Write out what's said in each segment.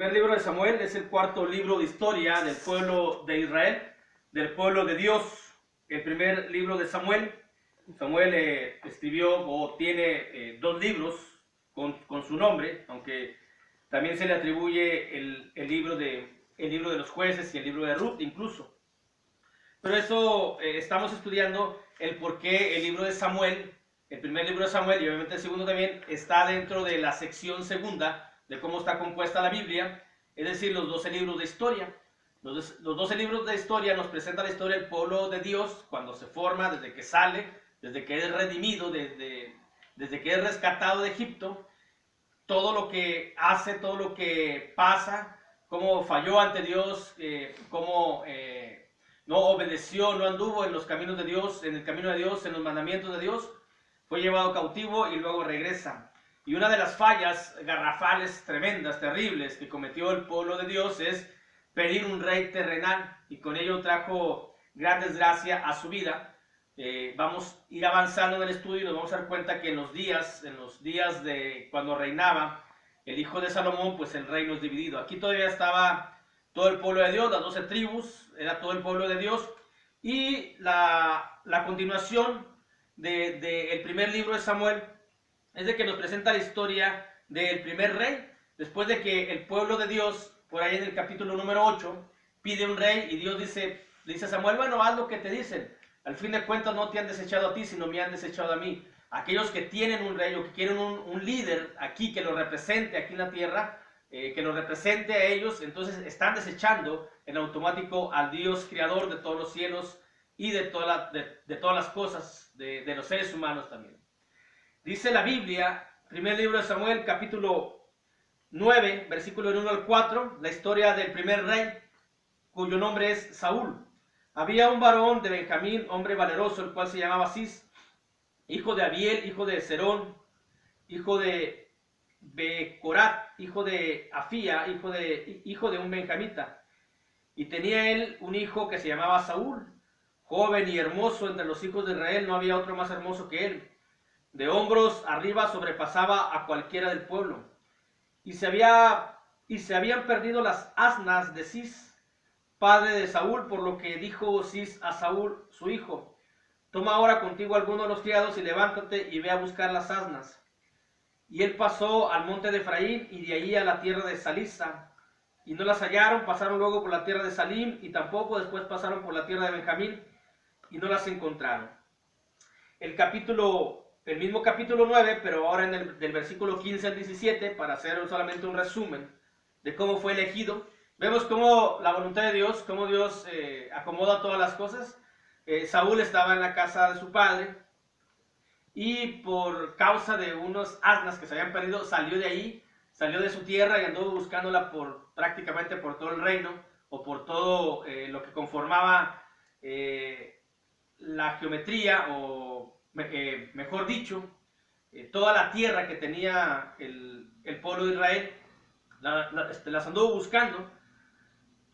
primer libro de Samuel es el cuarto libro de historia del pueblo de Israel, del pueblo de Dios. El primer libro de Samuel. Samuel escribió o tiene dos libros con su nombre, aunque también se le atribuye el libro de los jueces y el libro de Ruth incluso. Pero eso estamos estudiando el por qué el libro de Samuel, el primer libro de Samuel y obviamente el segundo también, está dentro de la sección segunda de cómo está compuesta la Biblia, es decir, los 12 libros de historia. Los 12 libros de historia nos presentan la historia del pueblo de Dios cuando se forma, desde que sale, desde que es redimido, desde que es rescatado de Egipto, todo lo que hace, todo lo que pasa, cómo falló ante Dios, cómo no obedeció, no anduvo en los caminos de Dios, en el camino de Dios, en los mandamientos de Dios, fue llevado cautivo y luego regresa. Y una de las fallas garrafales, tremendas, terribles que cometió el pueblo de Dios es pedir un rey terrenal, y con ello trajo gran desgracia a su vida. Vamos a ir avanzando en el estudio y nos vamos a dar cuenta que en los días de cuando reinaba el hijo de Salomón, pues el reino es dividido. Aquí todavía estaba todo el pueblo de Dios, las 12 tribus, era todo el pueblo de Dios, y la continuación del primer libro de Samuel es de que nos presenta la historia del primer rey, después de que el pueblo de Dios, por ahí en el capítulo número 8, pide un rey y Dios le dice a Samuel, bueno, haz lo que te dicen, al fin de cuentas no te han desechado a ti, sino me han desechado a mí. Aquellos que tienen un rey o que quieren un líder aquí que los represente aquí en la tierra, que los represente a ellos, entonces están desechando en automático al Dios creador de todos los cielos y de todas las cosas, de los seres humanos también. Dice la Biblia, primer libro de Samuel, capítulo 9, versículo 1 al 4, la historia del primer rey, cuyo nombre es Saúl. Había un varón de Benjamín, hombre valeroso, el cual se llamaba Cis, hijo de Abiel, hijo de Serón, hijo de Becorat, hijo de Afía, hijo de un benjamita. Y tenía él un hijo que se llamaba Saúl, joven y hermoso entre los hijos de Israel, no había otro más hermoso que él. De hombros arriba sobrepasaba a cualquiera del pueblo. Y se habían perdido las asnas de Cis, padre de Saúl, por lo que dijo Cis a Saúl, su hijo, toma ahora contigo alguno de los criados y levántate y ve a buscar las asnas. Y él pasó al monte de Efraín y de ahí a la tierra de Salisa, y no las hallaron, pasaron luego por la tierra de Salim, y tampoco después pasaron por la tierra de Benjamín, y no las encontraron. El mismo capítulo 9, pero ahora del versículo 15 al 17, para hacer solamente un resumen de cómo fue elegido, vemos cómo la voluntad de Dios, cómo Dios acomoda todas las cosas. Saúl estaba en la casa de su padre, y por causa de unos asnas que se habían perdido, salió de ahí, salió de su tierra y anduvo buscándola prácticamente por todo el reino, o por todo lo que conformaba la geometría, o mejor dicho, toda la tierra que tenía el pueblo de Israel, las anduvo buscando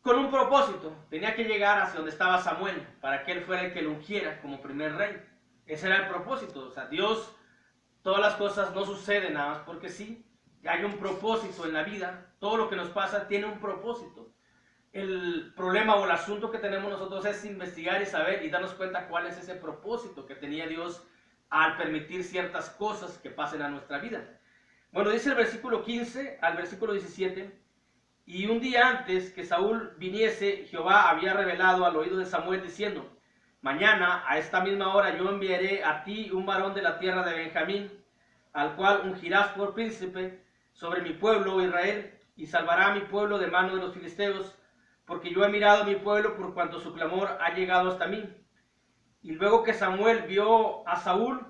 con un propósito. Tenía que llegar hacia donde estaba Samuel, para que él fuera el que lo ungiera como primer rey. Ese era el propósito. O sea, Dios, todas las cosas no suceden nada más porque sí. Hay un propósito en la vida. Todo lo que nos pasa tiene un propósito. El problema o el asunto que tenemos nosotros es investigar y saber y darnos cuenta cuál es ese propósito que tenía Dios al permitir ciertas cosas que pasen a nuestra vida. Bueno, dice el versículo 15 al versículo 17, y un día antes que Saúl viniese, Jehová había revelado al oído de Samuel diciendo, mañana a esta misma hora yo enviaré a ti un varón de la tierra de Benjamín, al cual ungirás por príncipe sobre mi pueblo Israel, y salvará a mi pueblo de mano de los filisteos, porque yo he mirado a mi pueblo por cuanto su clamor ha llegado hasta mí. Y luego que Samuel vio a Saúl,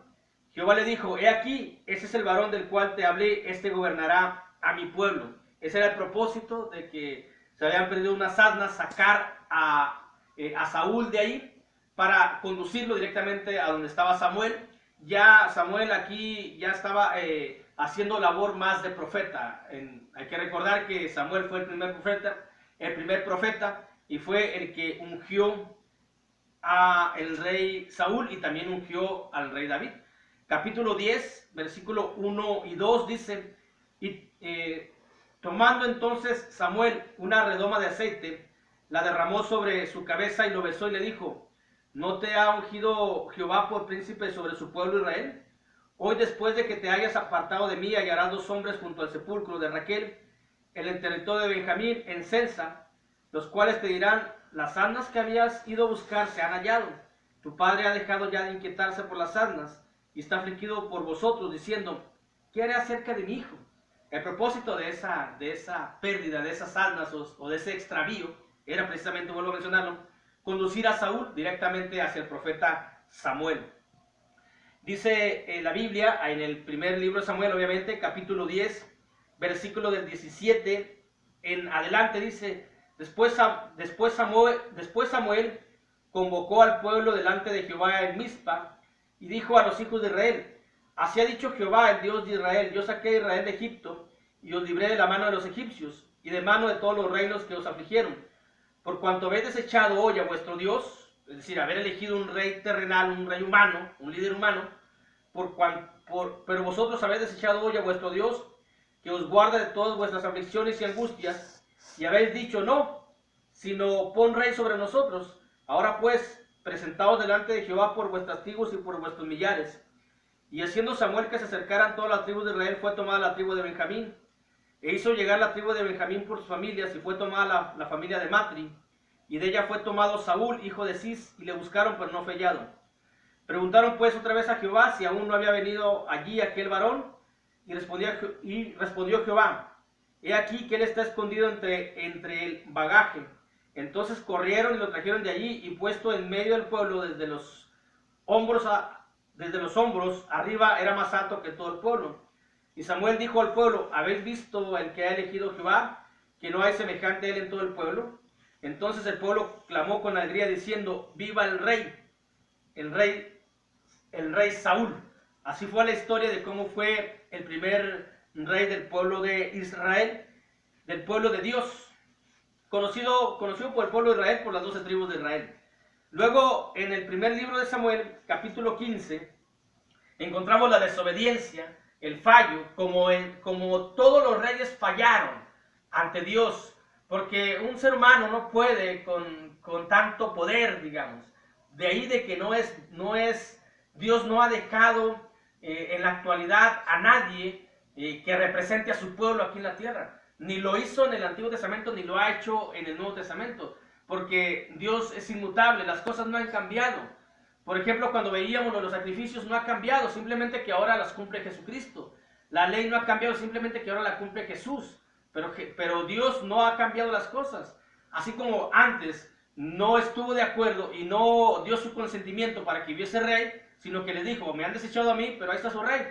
Jehová le dijo, he aquí, ese es el varón del cual te hablé, este gobernará a mi pueblo. Ese era el propósito de que se habían perdido unas asnas, sacar a Saúl de ahí para conducirlo directamente a donde estaba Samuel. Ya Samuel aquí ya estaba haciendo labor más de profeta. Hay que recordar que Samuel fue el primer profeta y fue el que ungió al rey Saúl y también ungió al rey David. Capítulo 10, versículo 1 y 2 dice, Tomando entonces Samuel una redoma de aceite, la derramó sobre su cabeza y lo besó y le dijo: ¿No te ha ungido Jehová por príncipe sobre su pueblo Israel? Hoy, después de que te hayas apartado de mí, hallarás 2 hombres junto al sepulcro de Raquel, en el territorio de Benjamín, en Selsa, los cuales te dirán: las asnas que habías ido a buscar se han hallado. Tu padre ha dejado ya de inquietarse por las asnas y está afligido por vosotros, diciendo: ¿qué haré acerca de mi hijo? El propósito de esa pérdida, de esas asnas o de ese extravío, era precisamente, vuelvo a mencionarlo, conducir a Saúl directamente hacia el profeta Samuel. Dice la Biblia, en el primer libro de Samuel, obviamente, capítulo 10, versículo del 17 en adelante, dice: Después Samuel convocó al pueblo delante de Jehová en Mizpa y dijo a los hijos de Israel: Así ha dicho Jehová, el Dios de Israel: Yo saqué a Israel de Egipto y os libré de la mano de los egipcios y de mano de todos los reinos que os afligieron. Por cuanto habéis desechado hoy a vuestro Dios, es decir, haber elegido un rey terrenal, un rey humano, un líder humano, pero vosotros habéis desechado hoy a vuestro Dios, que os guarda de todas vuestras aflicciones y angustias, y habéis dicho: no, sino pon rey sobre nosotros. Ahora pues, presentaos delante de Jehová por vuestras tribus y por vuestros millares. Y haciendo Samuel que se acercaran todas las tribus de Israel, fue tomada la tribu de Benjamín, e hizo llegar la tribu de Benjamín por sus familias, y fue tomada la familia de Matri, y de ella fue tomado Saúl, hijo de Cis, y le buscaron, pero no fue hallado. Preguntaron pues otra vez a Jehová si aún no había venido allí aquel varón, y respondió Jehová: he aquí que él está escondido entre el bagaje. Entonces corrieron y lo trajeron de allí, y puesto en medio del pueblo desde los hombros arriba, era más alto que todo el pueblo. Y Samuel dijo al pueblo: ¿habéis visto el que ha elegido Jehová, que no hay semejante a él en todo el pueblo? Entonces el pueblo clamó con alegría diciendo: viva el rey Saúl. Así fue la historia de cómo fue el primer rey del pueblo de Israel, del pueblo de Dios, conocido por el pueblo de Israel por las 12 tribus de Israel. Luego, en el primer libro de Samuel, capítulo 15, encontramos la desobediencia, el fallo, como todos los reyes fallaron ante Dios, porque un ser humano no puede con tanto poder, digamos. De ahí de que Dios no ha dejado en la actualidad a nadie que represente a su pueblo aquí en la tierra. Ni lo hizo en el Antiguo Testamento, ni lo ha hecho en el Nuevo Testamento, porque Dios es inmutable, las cosas no han cambiado. Por ejemplo, cuando veíamos los sacrificios, no ha cambiado, simplemente que ahora las cumple Jesucristo. La ley no ha cambiado, simplemente que ahora la cumple Jesús. Pero Dios no ha cambiado las cosas. Así como antes no estuvo de acuerdo y no dio su consentimiento para que hubiese rey, sino que le dijo: me han desechado a mí, pero ahí está su rey.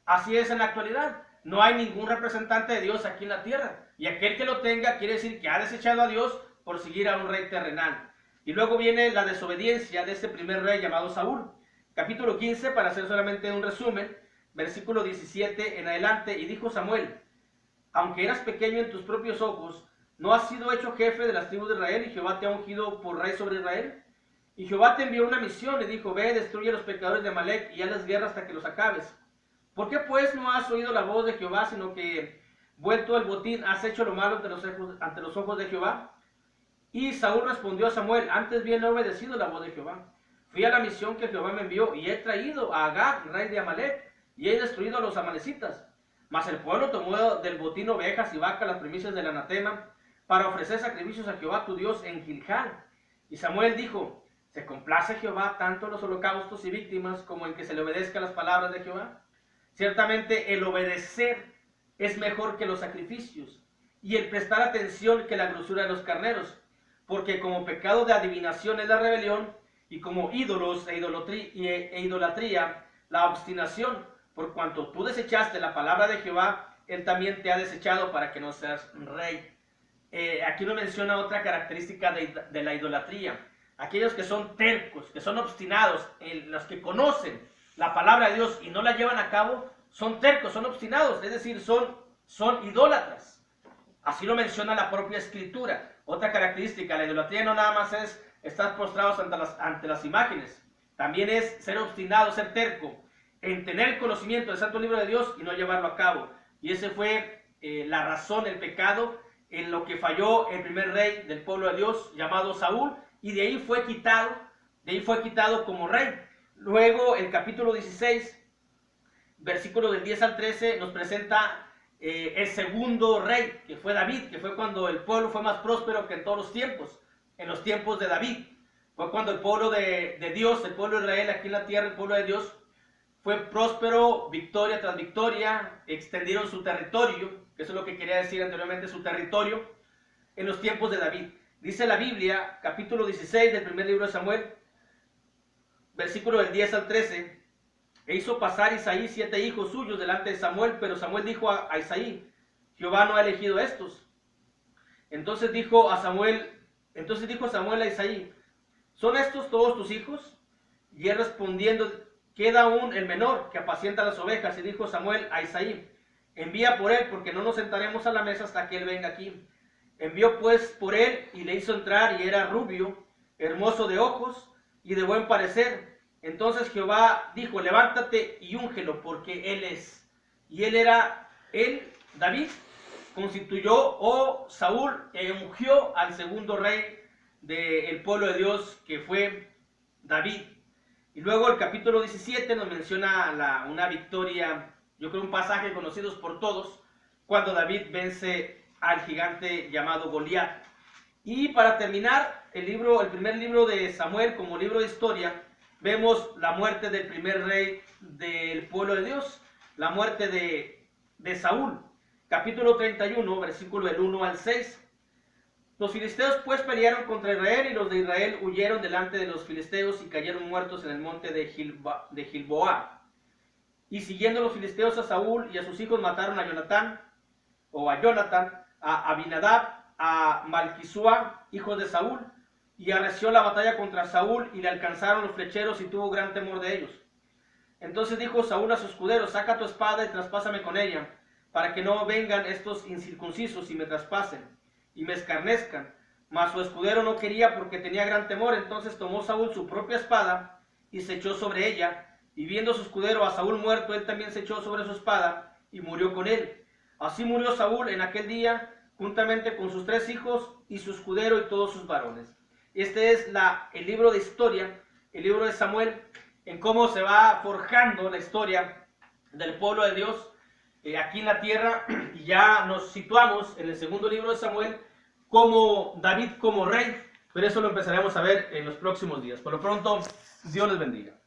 Así es en la actualidad. No hay ningún representante de Dios aquí en la tierra. Y aquel que lo tenga quiere decir que ha desechado a Dios por seguir a un rey terrenal. Y luego viene la desobediencia de este primer rey llamado Saúl. Capítulo 15, para hacer solamente un resumen, versículo 17 en adelante. Y dijo Samuel: aunque eras pequeño en tus propios ojos, ¿no has sido hecho jefe de las tribus de Israel, y Jehová te ha ungido por rey sobre Israel? Y Jehová te envió una misión, y dijo: ve, destruye a los pecadores de Amalec, y hazles guerra hasta que los acabes. ¿Por qué pues no has oído la voz de Jehová, sino que, vuelto el botín, has hecho lo malo ante los ojos de Jehová? Y Saúl respondió a Samuel: antes bien he obedecido la voz de Jehová. Fui a la misión que Jehová me envió, y he traído a Agag, rey de Amalec, y he destruido a los amalecitas. Mas el pueblo tomó del botín ovejas y vacas, las primicias del anatema, para ofrecer sacrificios a Jehová tu Dios en Gilgal. Y Samuel dijo: ¿se complace Jehová tanto en los holocaustos y víctimas como en que se le obedezca las palabras de Jehová? Ciertamente el obedecer es mejor que los sacrificios, y el prestar atención que la grosura de los carneros, porque como pecado de adivinación es la rebelión, y como ídolos e idolatría la obstinación. Por cuanto tú desechaste la palabra de Jehová, él también te ha desechado para que no seas rey. Aquí nos menciona otra característica de la idolatría. Aquellos que son tercos, que son obstinados, los que conocen la palabra de Dios y no la llevan a cabo, son tercos, son obstinados, es decir, son idólatras. Así lo menciona la propia Escritura. Otra característica, la idolatría no nada más es estar postrados ante las imágenes, también es ser obstinado, ser terco, en tener conocimiento del Santo Libro de Dios y no llevarlo a cabo. Y ese fue la razón, el pecado, en lo que falló el primer rey del pueblo de Dios llamado Saúl, y de ahí fue quitado como rey. Luego el capítulo 16, versículo del 10 al 13, nos presenta el segundo rey, que fue David, que fue cuando el pueblo fue más próspero que en todos los tiempos, en los tiempos de David. Fue cuando el pueblo de Dios, el pueblo de Israel aquí en la tierra, el pueblo de Dios, fue próspero, victoria tras victoria, extendieron su territorio, que eso es lo que quería decir anteriormente, su territorio, en los tiempos de David. Dice la Biblia, capítulo 16 del primer libro de Samuel, versículo del 10 al 13, e hizo pasar Isaí 7 hijos suyos delante de Samuel, pero Samuel dijo a Isaí, Jehová no ha elegido estos. Entonces dijo Samuel a Isaí, ¿son estos todos tus hijos? Y él respondiendo, queda aún el menor, que apacienta las ovejas. Y dijo Samuel a Isaí, envía por él, porque no nos sentaremos a la mesa hasta que él venga aquí. Envió pues por él, y le hizo entrar, y era rubio, hermoso de ojos, y de buen parecer. Entonces Jehová dijo, levántate y úngelo, porque él es. Y David, constituyó, Saúl, ungió al segundo rey del pueblo de Dios, que fue David. Y luego el capítulo 17 nos menciona una victoria, yo creo un pasaje conocido por todos, cuando David vence al gigante llamado Goliat. Y para terminar, el primer libro de Samuel como libro de historia, vemos la muerte del primer rey del pueblo de Dios, la muerte de Saúl. Capítulo 31, versículo del 1 al 6. Los filisteos pues pelearon contra Israel, y los de Israel huyeron delante de los filisteos y cayeron muertos en el monte de Gilboa. Y siguiendo los filisteos a Saúl y a sus hijos, mataron a Jonatán, a Abinadab, a Malquisúa, hijos de Saúl, y arreció la batalla contra Saúl, y le alcanzaron los flecheros, y tuvo gran temor de ellos. Entonces dijo Saúl a su escudero, saca tu espada y traspásame con ella, para que no vengan estos incircuncisos y me traspasen, y me escarnezcan. Mas su escudero no quería, porque tenía gran temor. Entonces tomó Saúl su propia espada, y se echó sobre ella, y viendo su escudero a Saúl muerto, él también se echó sobre su espada, y murió con él. Así murió Saúl en aquel día, juntamente con sus 3 hijos, y su escudero, y todos sus varones. Este es el libro de historia, el libro de Samuel, en cómo se va forjando la historia del pueblo de Dios aquí en la tierra, y ya nos situamos en el segundo libro de Samuel como David como rey, pero eso lo empezaremos a ver en los próximos días. Por lo pronto, Dios les bendiga.